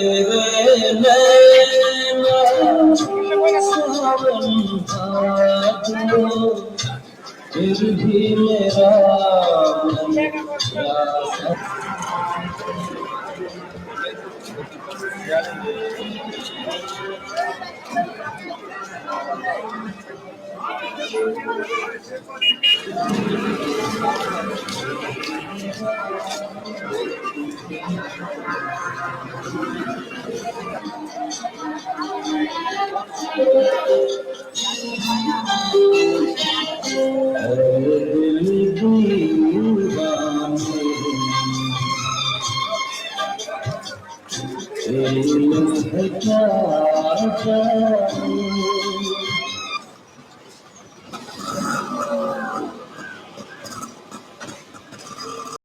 तेरे नैना सावन भादो फिर भी मेरा मन प्यासा है क्या जाने